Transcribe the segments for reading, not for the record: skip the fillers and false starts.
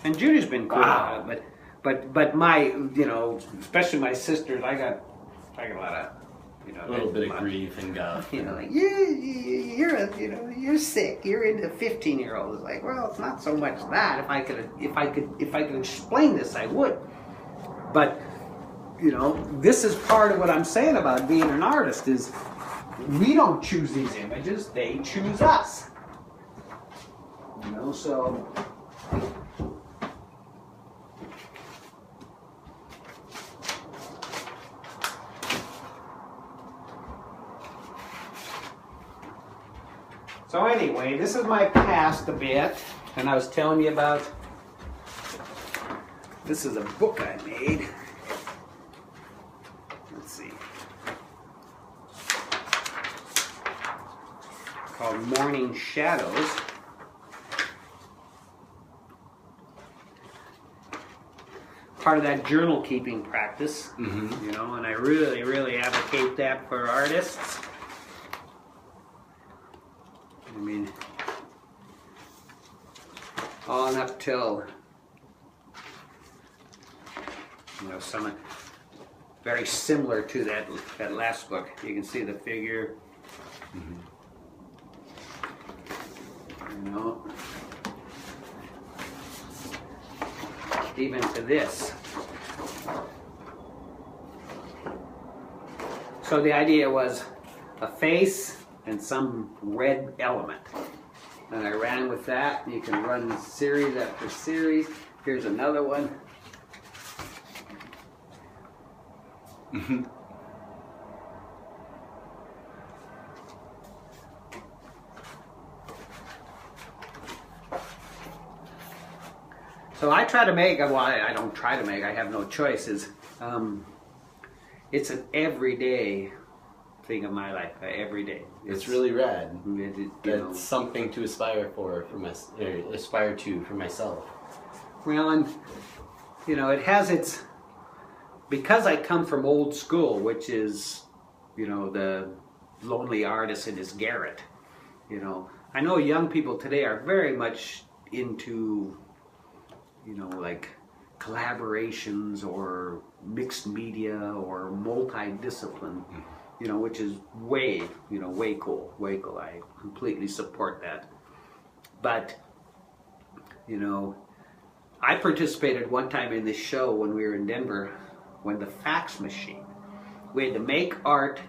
And Judy's been cool Wow. about it, but my, you know, especially my sisters, I got a lot of, you know, A little bit of grief and guff. you know, like you're sick. You're into 15-year-olds. Like, well, it's not so much that. If I could explain this, I would. But you know, this is part of what I'm saying about being an artist is we don't choose these images; they choose us. You know, so. So anyway, this is my past a bit, and I was telling you about, this is a book I made. Let's see. Called Morning Shadows. Part of that journal keeping practice, you know, and I really, really advocate that for artists. I mean, on up till, you know, some very similar to that last book. You can see the figure, you know, even to this. So the idea was a face and some red element. And I ran with that. You can run series after series. Here's another one. So I try to make, well, I don't try to make, I have no choice, is it's an everyday thing of my life, every day. It's really rad. It's something to aspire to for myself. Well, and you know, it has its, because I come from old school, which is, you know, the lonely artist in his garret. You know, I know young people today are very much into, you know, like collaborations or mixed media or multi-discipline. You know, which is way cool, way cool. I completely support that. But, you know, I participated one time in this show when we were in Denver, when the fax machine, we had to make art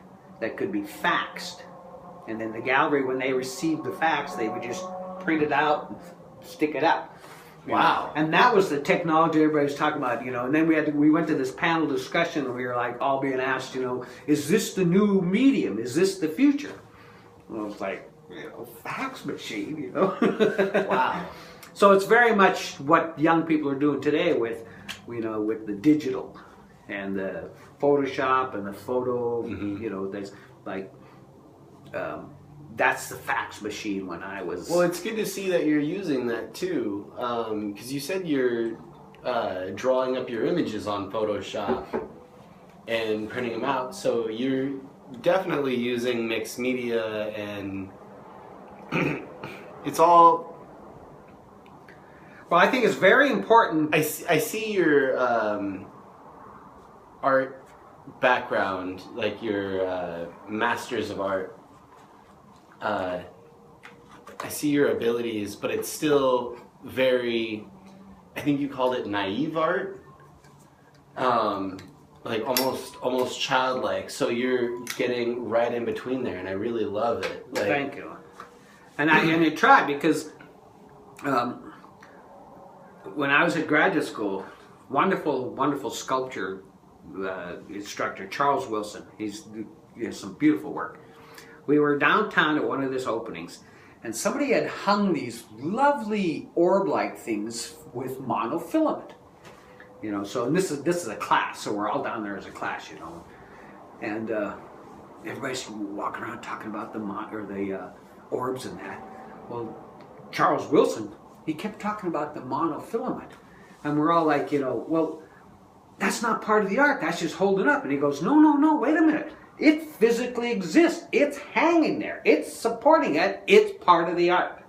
that could be faxed. And then the gallery, when they received the fax, they would just print it out and stick it up. Wow. And that was the technology everybody was talking about, you know. And then we went to this panel discussion and we were like all being asked, you know, is this the new medium? Is this the future? And I was like, you know, fax machine, you know. Wow. So it's very much what young people are doing today with, you know, with the digital and the Photoshop and the photo, you know, there's like, that's the fax machine when I was... Well, it's good to see that you're using that too, because you said you're drawing up your images on Photoshop and printing them out, so you're definitely using mixed media, and it's all... Well, I think it's very important... I see your art background, like your Masters of Art. I see your abilities, but it's still very, I think you called it naive art, like almost childlike. So you're getting right in between there, and I really love it. Like, thank you. And I tried because when I was at graduate school, wonderful sculpture instructor Charles Wilson. He has some beautiful work. We were downtown at one of his openings, and somebody had hung these lovely orb-like things with monofilament. You know, so and this is a class, so we're all down there as a class, you know, and everybody's walking around talking about the orbs and that. Well, Charles Wilson, he kept talking about the monofilament, and we're all like, you know, well, that's not part of the art. That's just holding up. And he goes, no, wait a minute. It physically exists. It's hanging there. It's supporting it. It's part of the art.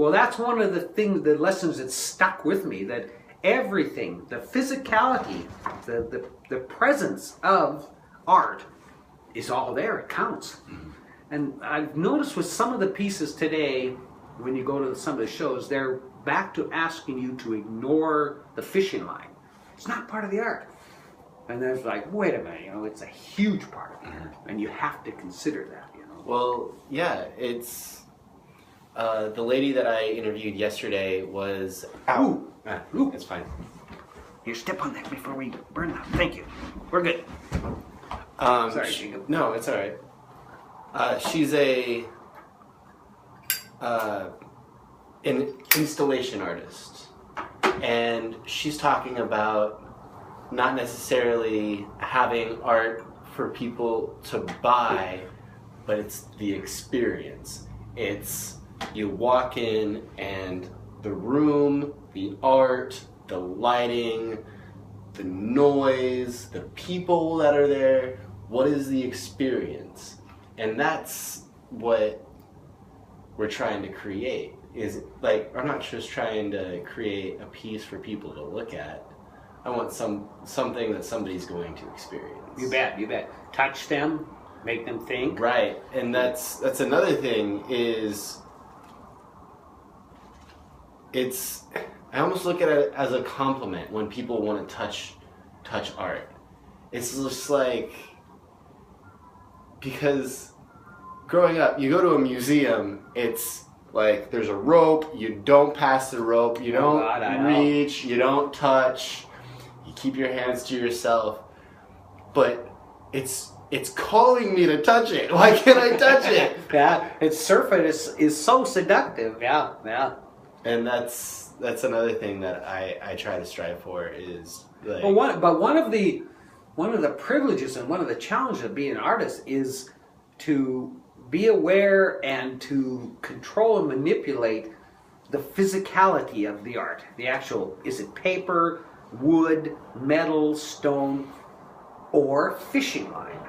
Well, that's one of the things, the lessons that stuck with me, that everything, the physicality, the presence of art is all there. It counts. And I've noticed with some of the pieces today, when you go to some of the shows, they're back to asking you to ignore the fishing line. It's not part of the art. And there's like, wait a minute, you know, it's a huge part of the art, and you have to consider that, you know. Well, yeah, it's the lady that I interviewed yesterday was. Ow! Ooh, it's fine. You step on that before we burn that. Thank you. We're good. Sorry, Jacob. No, it's all right. She's an installation artist, and she's talking about not necessarily having art for people to buy, but it's the experience. It's you walk in and the room, the art, the lighting, the noise, the people that are there. What is the experience? And that's what we're trying to create. Is like, I'm not just trying to create a piece for people to look at. I want something that somebody's going to experience. You bet, you bet. Touch them, make them think. Right, and that's another thing is, I almost look at it as a compliment when people want to touch art. It's just like, because growing up, you go to a museum, it's like there's a rope, you don't pass the rope, you don't reach, you don't touch, you keep your hands to yourself, but it's calling me to touch it. Why can't I touch it? Yeah, its surface is so seductive. Yeah, yeah. And that's another thing that I try to strive for is like. But one of the privileges and one of the challenges of being an artist is to be aware and to control and manipulate the physicality of the art. The actual, is it paper, wood, metal, stone, or fishing line?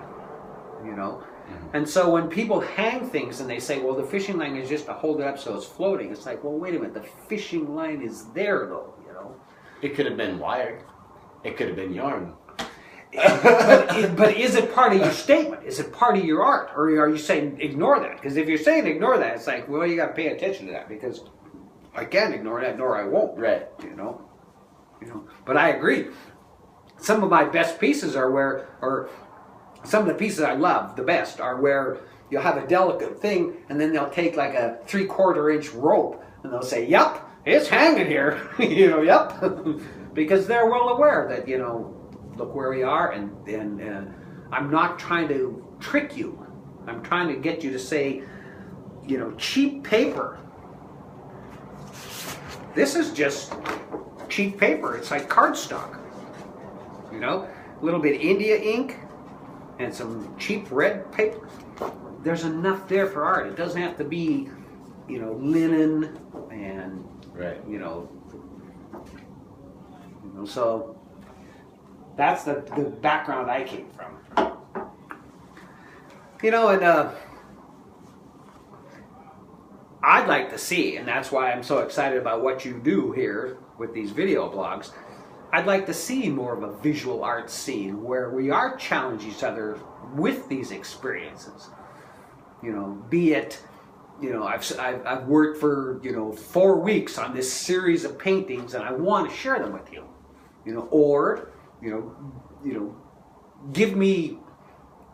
You know? Mm-hmm. And so when people hang things and they say, well, the fishing line is just to hold it up so it's floating, it's like, well, wait a minute, the fishing line is there though, you know? It could have been wire. It could have been yarn. but is it part of your statement? Is it part of your art? Or are you saying ignore that? Because if you're saying ignore that, it's like, well, you got to pay attention to that, because I can't ignore that, nor I won't. Right. You know. But I agree. Some of my best pieces or some of the pieces I love the best are where you'll have a delicate thing, and then they'll take like a 3/4 inch rope, and they'll say, "Yep, it's hanging here." You know, yep, because they're well aware that, you know, look where we are, and I'm not trying to trick you. I'm trying to get you to say, you know, cheap paper. This is just cheap paper. It's like cardstock. You know, a little bit India ink and some cheap red paper. There's enough there for art. It doesn't have to be, you know, linen and right. You know, so that's the background I came from. You know, and I'd like to see, and that's why I'm so excited about what you do here with these video blogs, I'd like to see more of a visual art scene where we are challenge each other with these experiences. You know, be it, you know, I've worked for, you know, 4 weeks on this series of paintings and I want to share them with you. You know, or, you know, give me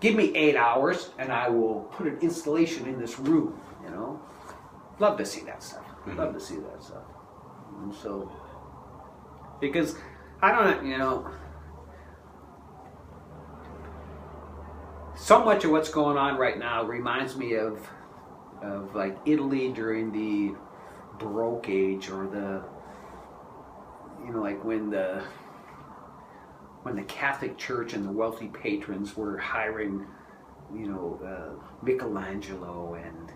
8 hours and I will put an installation in this room, you know. Love to see that stuff. Mm-hmm. Love to see that stuff. And so, because I don't know, you know, so much of what's going on right now reminds me of like Italy during the Baroque age, or the, you know, like when the Catholic Church and the wealthy patrons were hiring, you know, Michelangelo and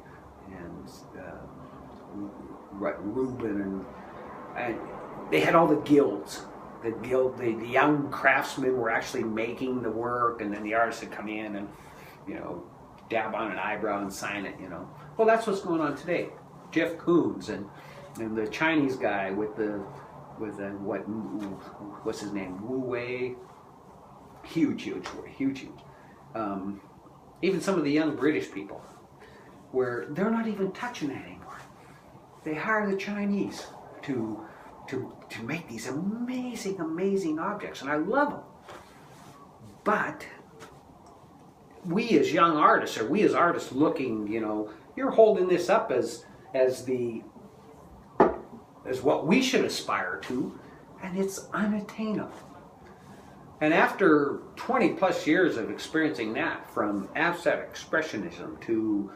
Reuben, and they had all the guilds. The young craftsmen were actually making the work, and then the artists would come in and, you know, dab on an eyebrow and sign it, you know. Well, that's what's going on today. Jeff Kunz and and the Chinese guy with what's his name, Wu Wei, huge. Even some of the young British people, where they're not even touching it anymore. They hire the Chinese to make these amazing objects, and I love them. But we as young artists, or we as artists looking, you're holding this up as what we should aspire to, and it's unattainable. And after 20 plus years of experiencing that, from abstract expressionism to,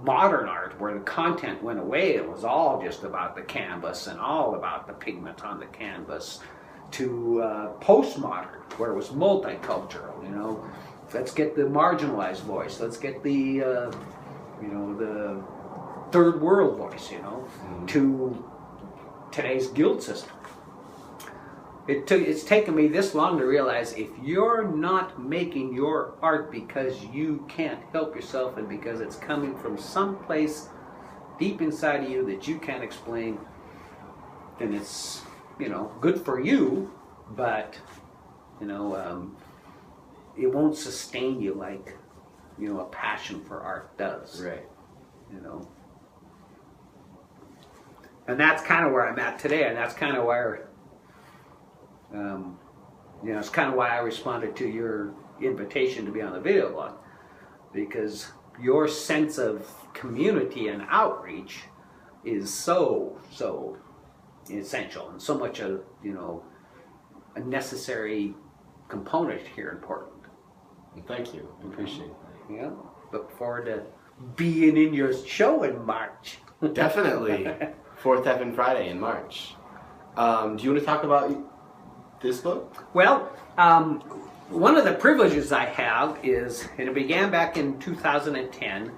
modern art, where the content went away, it was all just about the canvas and all about the pigment on the canvas, to postmodern, where it was multicultural, let's get the marginalized voice, let's get the, the third world voice, to today's guild system. It's taken me this long to realize, if you're not making your art because you can't help yourself and because it's coming from someplace deep inside of you that you can't explain, then it's, good for you, but, it won't sustain you like, a passion for art does. Right. And that's kind of where I'm at today, and that's kind of where, it's kind of why I responded to your invitation to be on the video blog, because your sense of community and outreach is so essential, and so much a necessary component here in Portland. Thank you. I appreciate it. Yeah. Look forward to being in your show in March. Definitely. 4th Effing Friday in March. Do you want to talk about this book? Well, one of the privileges I have is, and it began back in 2010,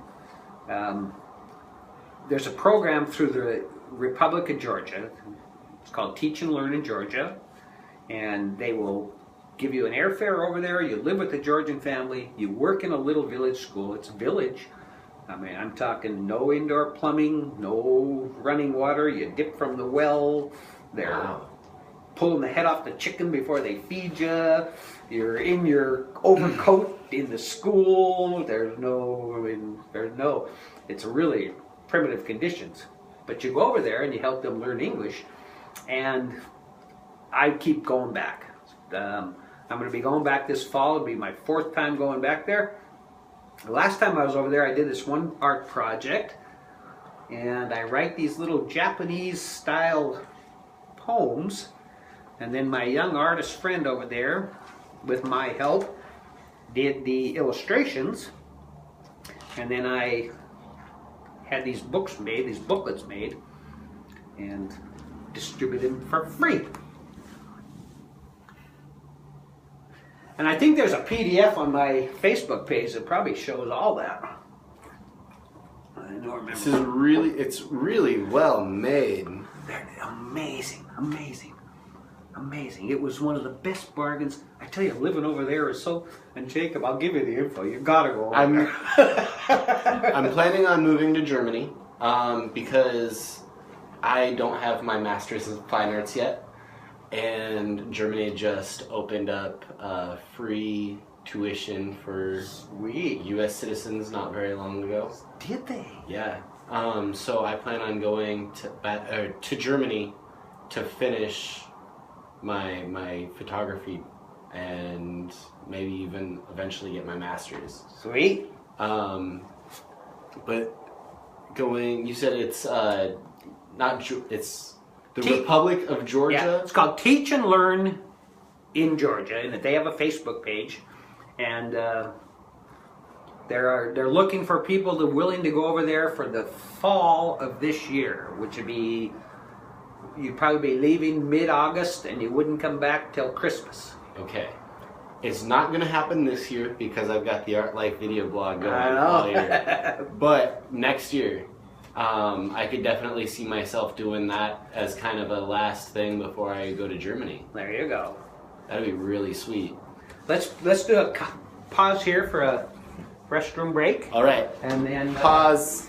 there's a program through the Republic of Georgia. It's called Teach and Learn in Georgia, and they will give you an airfare over there. You live with a Georgian family. You work in a little village school. It's a village. I mean, I'm talking no indoor plumbing, no running water. You dip from the well. They're pulling the head off the chicken before they feed you. You're in your overcoat in the school. It's really primitive conditions. But you go over there and you help them learn English. And I keep going back. I'm going to be going back this fall. It'll be my 4th time going back there. The last time I was over there, I did this one art project, and I write these little Japanese style poems, and then my young artist friend over there, with my help, did the illustrations, and then I had these books made, these booklets made, and distributed them for free. And I think there's a PDF on my Facebook page that probably shows all that. I don't remember. This is it's really well made. They're amazing. It was one of the best bargains. I tell you, living over there is so. And Jacob, I'll give you the info. You gotta go over there. I'm planning on moving to Germany because I don't have my master's in fine arts yet. And Germany just opened up free tuition for U.S. citizens not very long ago. Did they? Yeah. So I plan on going to Germany to finish my photography and maybe even eventually get my master's. Sweet. But you said it's it's the Republic of Georgia? Yeah, it's called Teach and Learn in Georgia, and they have a Facebook page, and they're looking for people that are willing to go over there for the fall of this year, which would be, you'd probably be leaving mid-August, and you wouldn't come back till Christmas. Okay. It's not going to happen this year because I've got the Art Life video blog going I know. all year. But next year, I could definitely see myself doing that as kind of a last thing before I go to Germany. There you go. That'd be really sweet. Let's do a pause here for a restroom break. All right. And then pause.